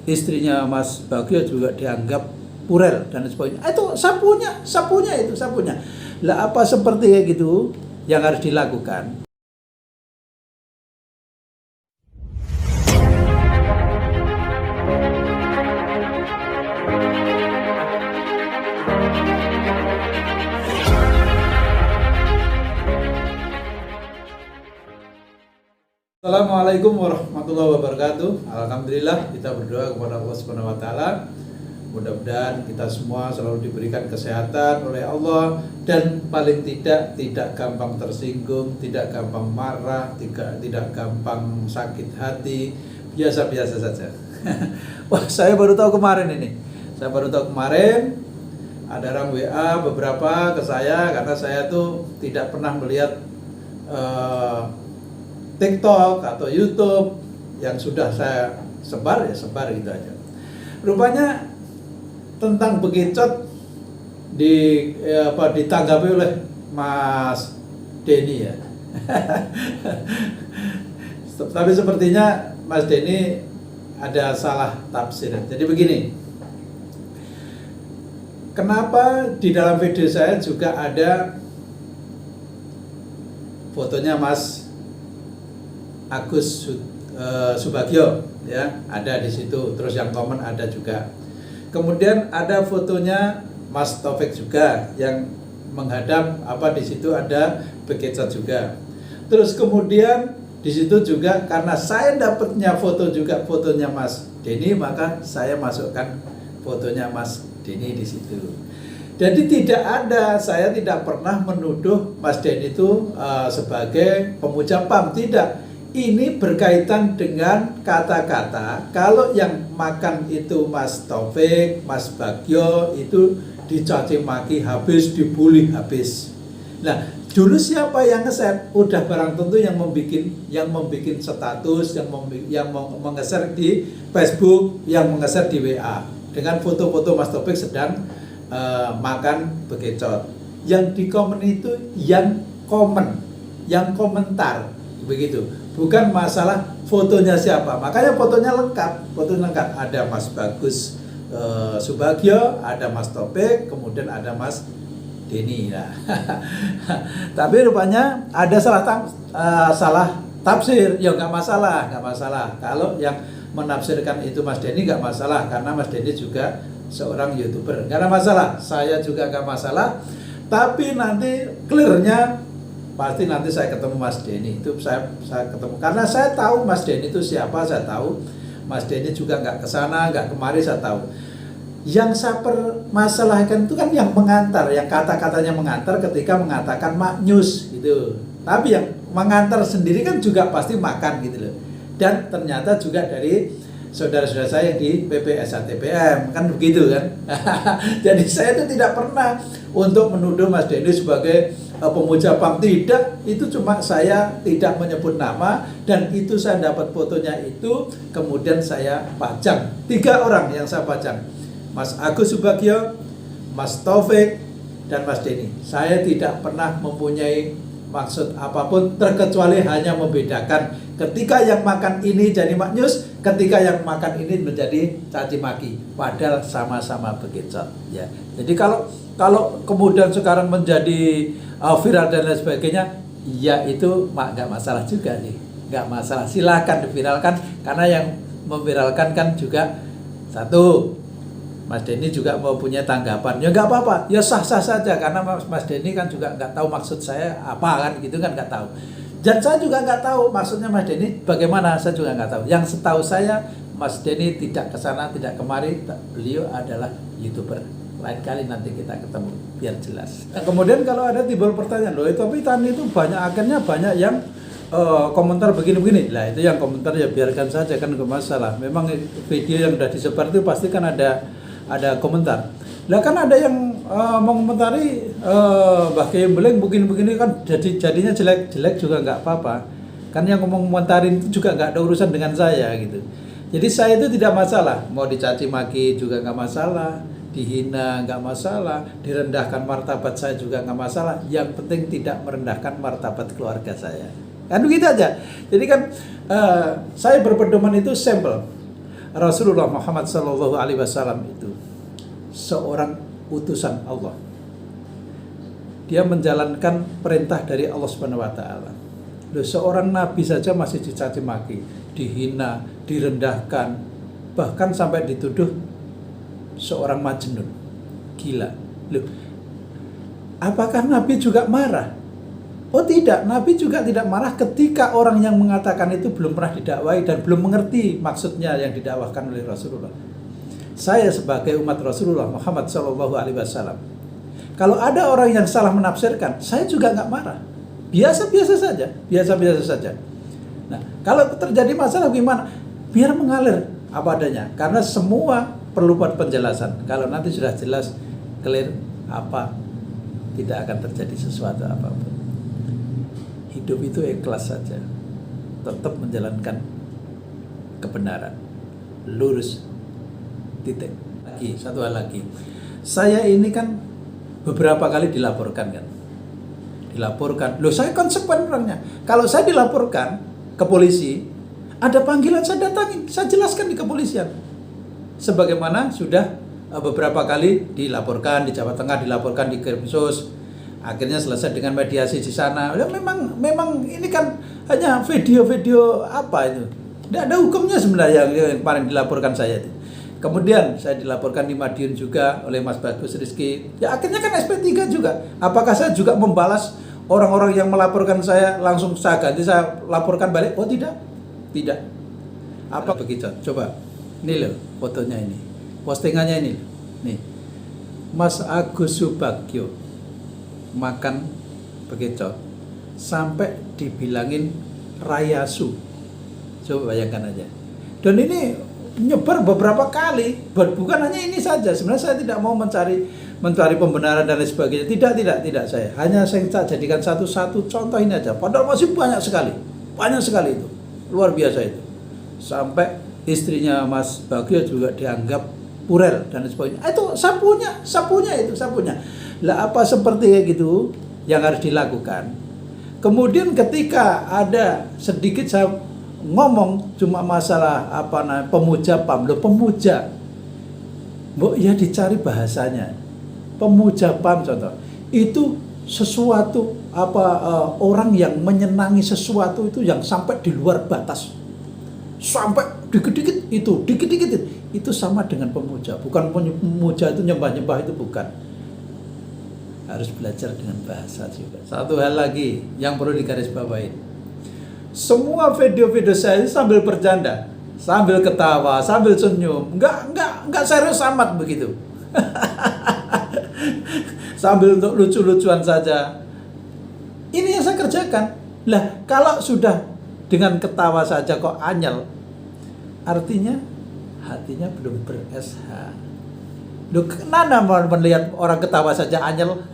istrinya Mas Bagio juga dianggap purel dan sebagainya. Itu sapunya. Lah apa seperti kayak gitu yang harus dilakukan? Assalamualaikum warahmatullahi wabarakatuh. Alhamdulillah, kita berdoa kepada Allah Subhanahu wa taala. Mudah-mudahan kita semua selalu diberikan kesehatan oleh Allah dan paling tidak gampang tersinggung, tidak gampang marah, tidak gampang sakit hati, biasa-biasa saja. Wah, saya baru tahu kemarin ada orang WA beberapa ke saya karena saya tuh tidak pernah melihat TikTok atau YouTube yang sudah saya sebar gitu aja. Rupanya tentang bekicot ditanggapi oleh Mas Denny ya. Tapi sepertinya Mas Denny ada salah tafsir. Jadi begini. Kenapa di dalam video saya juga ada fotonya Mas Agus Subagio ya, ada di situ, terus yang komen ada juga. Kemudian ada fotonya Mas Taufik juga yang menghadap di situ ada bekicot juga. Terus kemudian di situ juga karena saya dapatnya fotonya Mas Denny, maka saya masukkan fotonya Mas Denny di situ. Jadi saya tidak pernah menuduh Mas Denny itu sebagai pemuja PAM, tidak. Ini berkaitan dengan kata-kata kalau yang makan itu Mas Taufik, Mas Bagio itu dicaci maki habis, dibully habis. Nah, dulu siapa yang nge-share? Udah barang tentu yang membuat status, yang nge-share di Facebook, yang nge-share di WA dengan foto-foto Mas Taufik sedang makan bekicot. Yang di komen itu yang komentar begitu. Bukan masalah fotonya siapa. Makanya fotonya lengkap. Ada Mas Bagus Subagio, ada Mas Taufik, kemudian ada Mas Denny. Nah, tapi rupanya ada salah tafsir. Ya nggak masalah. Kalau yang menafsirkan itu Mas Denny nggak masalah, karena Mas Denny juga seorang YouTuber. Nggak ada masalah. Saya juga nggak masalah. Tapi nanti clearnya pasti nanti saya ketemu Mas Denny, itu saya ketemu karena saya tahu Mas Denny itu siapa, saya tahu Mas Denny juga nggak kesana nggak kemari, saya tahu. Yang saya permasalahkan itu kan yang mengantar, yang kata-katanya mengantar ketika mengatakan maknyus gitu. Tapi yang mengantar sendiri kan juga pasti makan gitu loh. Dan ternyata juga dari saudara-saudara saya di PPSATPM kan begitu kan. Jadi saya itu tidak pernah untuk menuduh Mas Denny sebagai pemuja PAM, tidak. Itu cuma saya tidak menyebut nama, dan itu saya dapat fotonya itu kemudian saya pajang. 3 orang yang saya pajang, Mas Agus Subagio, Mas Taufik, dan Mas Denny. Saya tidak pernah mempunyai maksud apapun terkecuali hanya membedakan ketika yang makan ini jadi maknyus, ketika yang makan ini menjadi caci maki, padahal sama-sama bekicot ya. Jadi kalau kemudian sekarang menjadi viral dan lain sebagainya, ya itu nggak masalah juga nih, nggak masalah, silakan diviralkan, karena yang memviralkan kan juga satu Mas Denny juga mau punya tanggapan, ya nggak apa-apa, ya sah-sah saja, karena Mas Denny kan juga nggak tahu maksud saya apa kan gitu kan, nggak tahu. Dan saya juga nggak tahu maksudnya Mas Denny bagaimana, saya juga nggak tahu. Yang setahu saya Mas Denny tidak kesana tidak kemari, beliau adalah YouTuber. Lain kali nanti kita ketemu biar jelas. Nah, kemudian kalau ada timbul pertanyaan, loh tapi tadi itu akhirnya banyak yang komentar begini-begini. Lah itu yang komentar ya biarkan saja, kan nggak masalah. Memang video yang sudah disebar itu pasti kan ada komentar. Lah kan ada yang mengomentari Mbah Kiai Beleng begini-begini kan jadinya jelek juga nggak apa-apa. Kan yang ngomong-ngomentarin itu juga nggak ada urusan dengan saya gitu. Jadi saya itu tidak masalah, mau dicaci maki juga nggak masalah, dihina nggak masalah, direndahkan martabat saya juga nggak masalah. Yang penting tidak merendahkan martabat keluarga saya. Kan begitu aja. Jadi kan saya berpedoman itu simple. Rasulullah Muhammad Sallallahu Alaihi Wasallam itu seorang utusan Allah. Dia menjalankan perintah dari Allah Subhanahu Wa Taala. Loh, seorang nabi saja masih dicaci maki, dihina, direndahkan, bahkan sampai dituduh seorang majnun, gila. Loh, apakah nabi juga marah? Oh tidak, nabi juga tidak marah ketika orang yang mengatakan itu belum pernah didakwai dan belum mengerti maksudnya yang didakwahkan oleh Rasulullah. Saya sebagai umat Rasulullah Muhammad Sallallahu Alaihi Wasallam, kalau ada orang yang salah menafsirkan, saya juga nggak marah. Biasa-biasa saja, biasa-biasa saja. Nah, kalau terjadi masalah gimana? Biar mengalir apa adanya. Karena semua perlu buat penjelasan. Kalau nanti sudah jelas, clear apa, tidak akan terjadi sesuatu apapun. Hidup itu ikhlas saja. Tetap menjalankan kebenaran. Lurus. Titik. Lagi, satu hal lagi. Saya ini kan beberapa kali dilaporkan kan. Dilaporkan. Loh, saya konsekuen orangnya. Kalau saya dilaporkan ke polisi, ada panggilan saya datangin, saya jelaskan di kepolisian. Sebagaimana sudah beberapa kali dilaporkan di Jawa Tengah, dilaporkan di Krimsus. Akhirnya selesai dengan mediasi di sana. Ya, memang ini kan hanya video-video apa itu. Tidak ada hukumnya sebenarnya yang kemarin dilaporkan saya itu. Kemudian saya dilaporkan di Madiun juga oleh Mas Bagus Rizky. Ya akhirnya kan SP3 juga. Apakah saya juga membalas orang-orang yang melaporkan saya langsung saya ganti, saya laporkan balik? Oh tidak. Tidak. Apa begitu? Coba. Ini loh fotonya ini. Postingannya ini. Nih. Mas Agus Subagio makan bekicot sampai dibilangin rayasu. Coba bayangkan aja. Dan ini nyebar beberapa kali, bukan hanya ini saja. Sebenarnya saya tidak mau mencari pembenaran dan lain sebagainya. Tidak saya. Hanya saya jadikan satu-satu contoh ini aja. Padahal masih banyak sekali itu, luar biasa itu. Sampai istrinya Mas Bagio juga dianggap purel dan lain sebagainya. Itu sapunya. Lah apa seperti kayak gitu yang harus dilakukan. Kemudian ketika ada sedikit saya ngomong cuma masalah pemuja PAM, loh pemuja, mbok ya dicari bahasanya. Pemuja PAM contoh, itu sesuatu orang yang menyenangi sesuatu itu yang sampai di luar batas, sampai dikit-dikit itu sama dengan pemuja. Bukan pemuja itu nyembah-nyembah, itu bukan. Harus belajar dengan bahasa juga. Satu hal lagi yang perlu digarisbawahi. Semua video-video saya sambil bercanda, sambil ketawa, sambil senyum, enggak serius amat begitu. Sambil untuk lucu-lucuan saja. Ini yang saya kerjakan. Lah, kalau sudah dengan ketawa saja kok anyel, artinya hatinya belum ber-SH. Loh, kenapa melihat orang ketawa saja anyel?